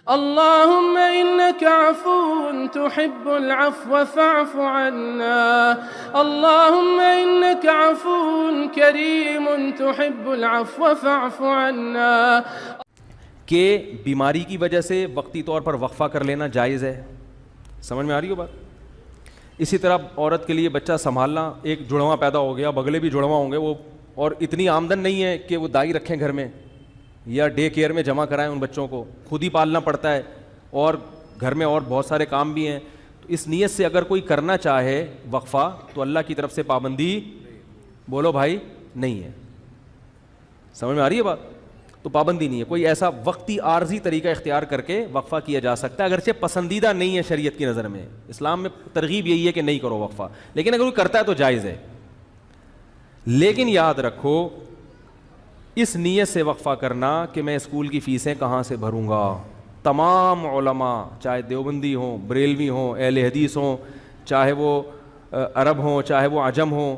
اللهم إنك عفو تحب العفو فاعف عنا اللهم إنك عفو كريم تحب العفو فاعف عنا. کہ بیماری کی وجہ سے وقتی طور پر وقفہ کر لینا جائز ہے. سمجھ میں آ رہی ہو بات؟ اسی طرح عورت کے لیے بچہ سنبھالنا، ایک جڑواں پیدا ہو گیا، بگلے بھی جڑواں ہوں گے وہ، اور اتنی آمدن نہیں ہے کہ وہ دائی رکھیں گھر میں یا ڈے کیئر میں جمع کرائیں ان بچوں کو، خود ہی پالنا پڑتا ہے اور گھر میں اور بہت سارے کام بھی ہیں. تو اس نیت سے اگر کوئی کرنا چاہے وقفہ تو اللہ کی طرف سے پابندی بولو بھائی نہیں ہے. سمجھ میں آ رہی ہے بات؟ تو پابندی نہیں ہے. کوئی ایسا وقتی عارضی طریقہ اختیار کر کے وقفہ کیا جا سکتا ہے، اگرچہ پسندیدہ نہیں ہے شریعت کی نظر میں. اسلام میں ترغیب یہی ہے کہ نہیں کرو وقفہ، لیکن اگر کوئی کرتا ہے تو جائز ہے. لیکن یاد رکھو اس نیت سے وقفہ کرنا کہ میں اسکول کی فیسیں کہاں سے بھروں گا. تمام علماء چاہے دیوبندی ہوں، بریلوی ہوں، اہل حدیث ہوں، چاہے وہ عرب ہوں چاہے وہ عجم ہوں،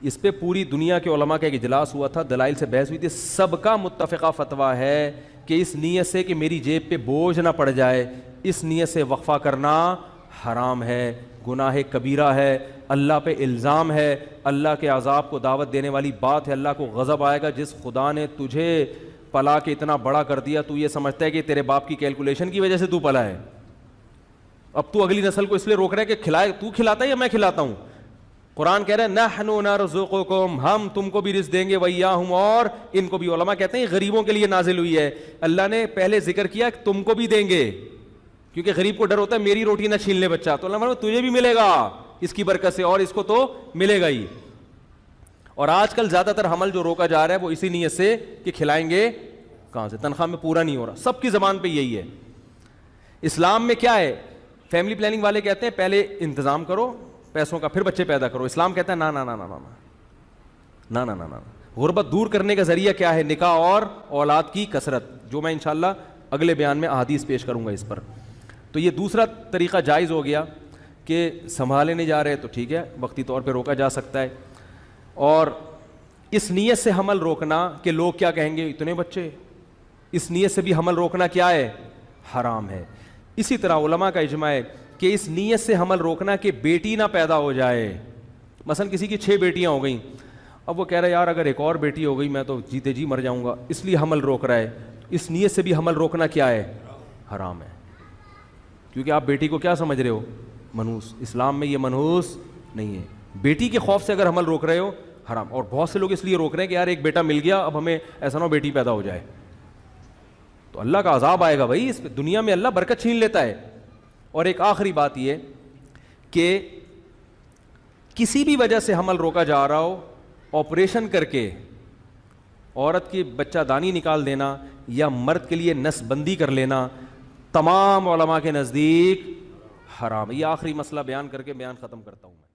اس پہ پوری دنیا کے علماء کا ایک اجلاس ہوا تھا، دلائل سے بحث ہوئی تھی. سب کا متفقہ فتویٰ ہے کہ اس نیت سے کہ میری جیب پہ بوجھ نہ پڑ جائے، اس نیت سے وقفہ کرنا حرام ہے، گناہ کبیرہ ہے، اللہ پہ الزام ہے، اللہ کے عذاب کو دعوت دینے والی بات ہے. اللہ کو غضب آئے گا. جس خدا نے تجھے پلا کے اتنا بڑا کر دیا، تو یہ سمجھتا ہے کہ تیرے باپ کی کیلکولیشن کی وجہ سے تو پلا ہے. اب تو اگلی نسل کو اس لیے روک رہا ہے کہ کھلائے، تو کھلاتا ہے یا میں کھلاتا ہوں. قرآن کہہ رہا ہے نحن نرزقکم، ہم تم کو بھی رزق دیں گے، وإیاہم، اور ان کو بھی. علماء کہتے ہیں غریبوں کے لیے نازل ہوئی ہے. اللہ نے پہلے ذکر کیا کہ تم کو بھی دیں گے، کیونکہ غریب کو ڈر ہوتا ہے میری روٹی نہ چھین لے بچہ، تو اللہ فرماتا ہے تجھے بھی ملے گا اس کی برکت سے، اور اس کو تو ملے گا ہی. اور آج کل زیادہ تر حمل جو روکا جا رہا ہے وہ اسی نیت سے کہ کھلائیں گے کہاں سے، تنخواہ میں پورا نہیں ہو رہا. سب کی زبان پہ یہی ہے. اسلام میں کیا ہے؟ فیملی پلاننگ والے کہتے ہیں پہلے انتظام کرو پیسوں کا پھر بچے پیدا کرو. اسلام کہتا ہے نا نا نا نا نا نا نا نا نا. غربت دور کرنے کا ذریعہ کیا ہے؟ نکاح اور اولاد کی کثرت، جو میں انشاءاللہ اگلے بیان میں احادیث پیش کروں گا اس پر. تو یہ دوسرا طریقہ جائز ہو گیا کہ سنبھالے نہیں جا رہے تو ٹھیک ہے، وقتی طور پہ روکا جا سکتا ہے. اور اس نیت سے حمل روکنا کہ لوگ کیا کہیں گے اتنے بچے، اس نیت سے بھی حمل روکنا کیا ہے؟ حرام ہے. اسی طرح علماء کا اجماع ہے کہ اس نیت سے حمل روکنا کہ بیٹی نہ پیدا ہو جائے. مثلا کسی کی 6 بیٹیاں ہو گئیں، اب وہ کہہ رہا ہے یار اگر ایک اور بیٹی ہو گئی میں تو جیتے جی مر جاؤں گا، اس لیے حمل روک رہا ہے. اس نیت سے بھی حمل روکنا کیا ہے؟ حرام ہے. کیونکہ آپ بیٹی کو کیا سمجھ رہے ہو؟ منحوس. اسلام میں یہ منحوس نہیں ہے. بیٹی کے خوف سے اگر حمل روک رہے ہو حرام. اور بہت سے لوگ اس لیے روک رہے ہیں کہ یار ایک بیٹا مل گیا اب ہمیں ایسا نہ ہو بیٹی پیدا ہو جائے، تو اللہ کا عذاب آئے گا بھائی. اس دنیا میں اللہ برکت چھین لیتا ہے. اور ایک آخری بات یہ کہ کسی بھی وجہ سے حمل روکا جا رہا ہو، آپریشن کر کے عورت کی بچہ دانی نکال دینا یا مرد کے لیے نس بندی کر لینا تمام علماء کے نزدیک حرام ہے. یہ آخری مسئلہ بیان کر کے بیان ختم کرتا ہوں میں.